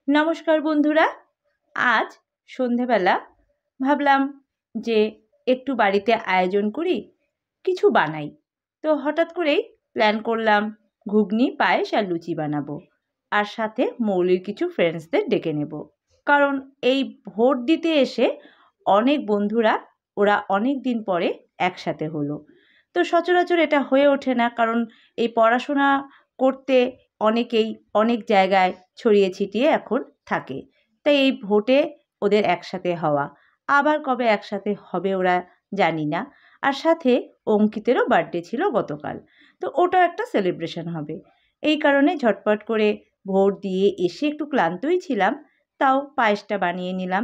নমস্কার বন্ধুরা, আজ সন্ধেবেলা ভাবলাম যে একটু বাড়িতে আয়োজন করি, কিছু বানাই। তো হঠাৎ করেই প্ল্যান করলাম ঘুগনি, পায়েস আর লুচি বানাবো, আর সাথে মৌলির কিছু ফ্রেন্ডসদের ডেকে নেব। কারণ এই ভোট দিতে এসে অনেক বন্ধুরা ওরা অনেক দিন পরে একসাথে হলো। তো সচরাচর এটা হয়ে ওঠে না, কারণ এই পড়াশোনা করতে অনেকেই অনেক জায়গায় ছড়িয়ে ছিটিয়ে এখন থাকে। তাই এই ভোটে ওদের একসাথে হওয়া, আবার কবে একসাথে হবে ওরা জানি না। আর সাথে অঙ্কিতেরও বার্থডে ছিল গতকাল, তো ওটাও একটা সেলিব্রেশন হবে। এই কারণে ঝটপট করে ভোট দিয়ে এসে একটু ক্লান্তই ছিলাম, তাও পায়েসটা বানিয়ে নিলাম।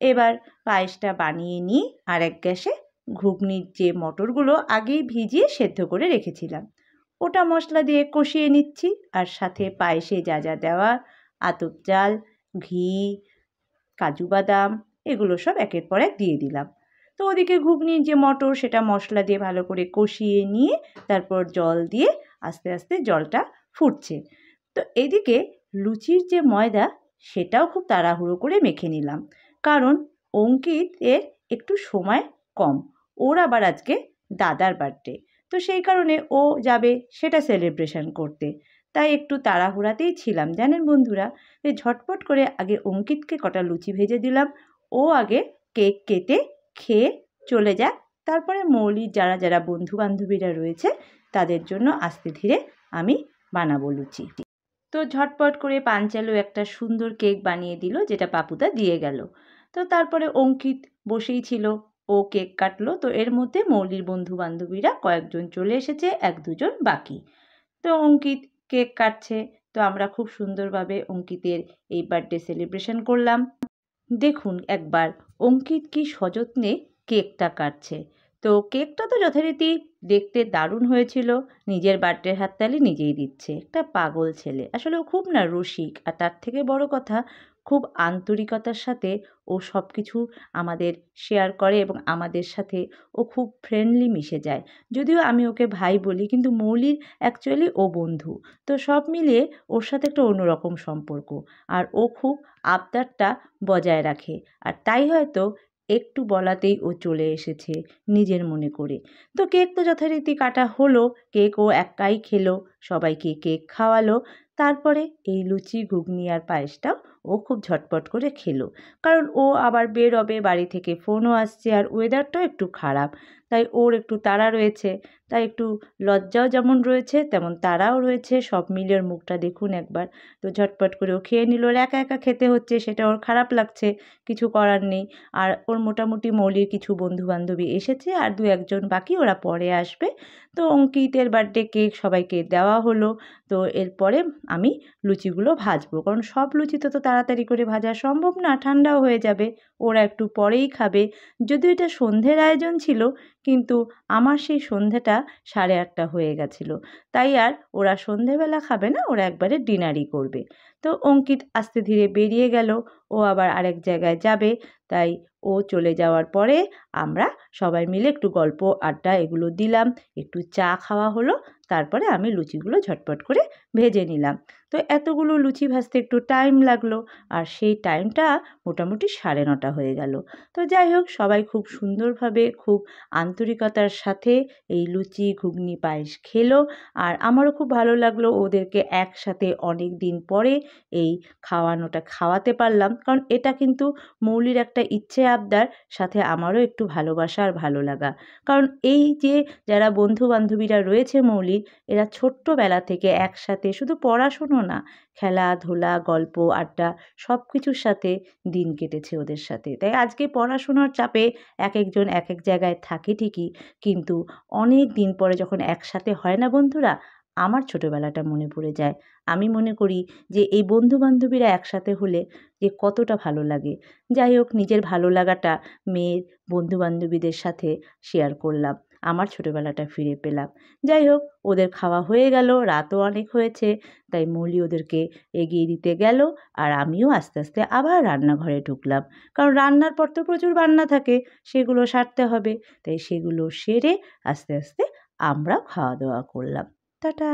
এবার পায়েসটা বানিয়ে নিয়ে আর এক গ্যাসে ঘুগনির যে মটরগুলো আগেই ভিজিয়ে সেদ্ধ করে রেখেছিলাম ওটা মশলা দিয়ে কষিয়ে নিচ্ছি, আর সাথে পায়েসে যা যা দেওয়া আতপ চাল, ঘি, কাজু বাদাম এগুলো সব একের পর এক দিয়ে দিলাম। তো ওদিকে ঘুগনির যে মটর সেটা মশলা দিয়ে ভালো করে কষিয়ে নিয়ে তারপর জল দিয়ে আস্তে আস্তে জলটা ফুটছে। তো এদিকে লুচির যে ময়দা সেটাও খুব তাড়াহুড়ো করে মেখে নিলাম, কারণ অঙ্কিতের একটু সময় কম, ওর আবার আজকে দাদার বার্থডে। তো সেই কারণে ও যাবে সেটা সেলিব্রেশন করতে, তাই একটু তাড়াহুড়াতেই ছিলাম জানেন বন্ধুরা। এই ঝটপট করে আগে অঙ্কিতকে কটা লুচি ভেজে দিলাম, ও আগে কেক কেটে খেয়ে চলে যাক, তারপরে মৌলির যারা যারা বন্ধু বান্ধবীরা রয়েছে তাদের জন্য আস্তে ধীরে আমি বানাবো লুচি। তো ঝটপট করে পাঞ্চালু একটা সুন্দর কেক বানিয়ে দিল, যেটা পাপুদা দিয়ে গেল। তো তারপরে অঙ্কিত বসেই ছিল, ও কেক কাটলো। তো এর মধ্যে মৌলির বন্ধু বান্ধবীরা কয়েকজন চলে এসেছে, এক দুজন বাকি। তো অঙ্কিত কেক কাটছে, তো আমরা খুব সুন্দরভাবে অঙ্কিতের এই বার্থডে সেলিব্রেশন করলাম। দেখুন একবার অঙ্কিত কি সযত্নে কেকটা কাটছে। তো কেকটা তো যথারীতি দেখতে দারুণ হয়েছিল, নিজের বার্থডে হাততালি নিজেই দিচ্ছে, একটা পাগল ছেলে। আসলে ও খুব না রসিক, আর তার থেকে বড় কথা খুব আন্তরিকতার সাথে ও সব কিছু আমাদের শেয়ার করে এবং আমাদের সাথে ও খুব ফ্রেন্ডলি মিশে যায়। যদিও আমি ওকে ভাই বলি, কিন্তু মৌলির অ্যাকচুয়ালি ও বন্ধু। তো সব মিলিয়ে ওর সাথে একটা অন্যরকম সম্পর্ক, আর ও খুব আবদারটা বজায় রাখে। আর তাই হয়তো একটু বলাতেই ও চলে এসেছে নিজের মনে করে। তো কেক তো যথারীতি কাটা হলো, কেক ও একাই খেলো, সবাইকে কেক খাওয়ালো। তারপরে এই লুচি, ঘুগনি আর পায়েসটাও ও খুব ঝটপট করে খেলো, কারণ ও আবার বেরোবে, বাড়ি থেকে ফোনও আসছে, আর ওয়েদারটাও একটু খারাপ, তাই ওর একটু তাড়া রয়েছে। তাই একটু লজ্জাও যেমন রয়েছে তেমন তাড়াও রয়েছে, সব মিলিয়ে ওর মুখটা দেখুন একবার। তো ঝটপট করে ও খেয়ে নিল, ওর একা একা খেতে হচ্ছে, সেটা ওর খারাপ লাগছে, কিছু করার নেই। আর ওর মোটামুটি মৌলির কিছু বন্ধু বান্ধবী এসেছে, আর দু একজন বাকি, ওরা পরে আসবে। তো অঙ্কিতের বার্থডে কেক সবাইকে দেওয়া হলো। তো এরপরে আমি লুচিগুলো ভাজবো, কারণ সব লুচি তো তাড়াতাড়ি করে ভাজা সম্ভব না, ঠান্ডাও হয়ে যাবে, ওরা একটু পরেই খাবে। যদিও এটা সন্ধ্যের আয়োজন ছিল, কিন্তু আমার সেই সন্ধ্যাটা 8:30 হয়ে গেছিলো, তাই আর ওরা সন্ধেবেলা খাবে না, ওরা একবারে ডিনারই করবে। তো অঙ্কিত আস্তে ধীরে বেরিয়ে গেল, ও আবার আরেক জায়গায় যাবে। তাই ও চলে যাওয়ার পরে আমরা সবাই মিলে একটু গল্প আড্ডা এগুলো দিলাম, একটু চা খাওয়া হলো। তারপরে আমি লুচিগুলো ঝটপট করে ভেজে নিলাম। তো এতগুলো লুচি ভাজতে একটু টাইম লাগলো, আর সেই টাইমটা মোটামুটি 9:30 হয়ে গেল। তো যাই হোক, সবাই খুব সুন্দরভাবে খুব আন্তরিকতার সাথে এই লুচি, ঘুগনি, পায়েস খেলো। আর আমারও খুব ভালো লাগলো ওদেরকে একসাথে অনেক দিন পরে এই খাওয়াতে পারলাম, কারণ এটা কিন্তু মৌলির একটা ইচ্ছে আবদার, সাথে আমারও একটু ভালোবাসা আর ভালো লাগা। কারণ এই যে যারা বন্ধু বান্ধবীরা রয়েছে মৌলির, এরা ছোট্টবেলা থেকে একসাথে, শুধু পড়াশুনো না, খেলাধুলা, গল্প আড্ডা সব কিছুর সাথে দিন কেটেছে ওদের সাথে। তাই আজকে পড়াশোনার চাপে এক একজন এক এক জায়গায় থাকে ঠিকই, কিন্তু অনেক দিন পরে যখন একসাথে হয় না বন্ধুরা, আমার ছোটোবেলাটা মনে পড়ে যায়। আমি মনে করি যে এই বন্ধু বান্ধবীরা একসাথে হলে যে কতটা ভালো লাগে। যাই হোক, নিজের ভালো লাগাটা মেয়ের বন্ধু বান্ধবীদের সাথে শেয়ার করলাম, আমার ছোটোবেলাটা ফিরে পেলাম। যাই হোক, ওদের খাওয়া হয়ে গেল, রাতও অনেক হয়েছে, তাই মৌলি ওদেরকে এগিয়ে দিতে গেল, আর আমিও আস্তে আস্তে আবার রান্নাঘরে ঢুকলাম, কারণ রান্নার পর তো প্রচুর রান্না থাকে, সেগুলো সারতে হবে। তাই সেগুলো সেরে আস্তে আস্তে আমরাও খাওয়া দাওয়া করলাম। টাটা।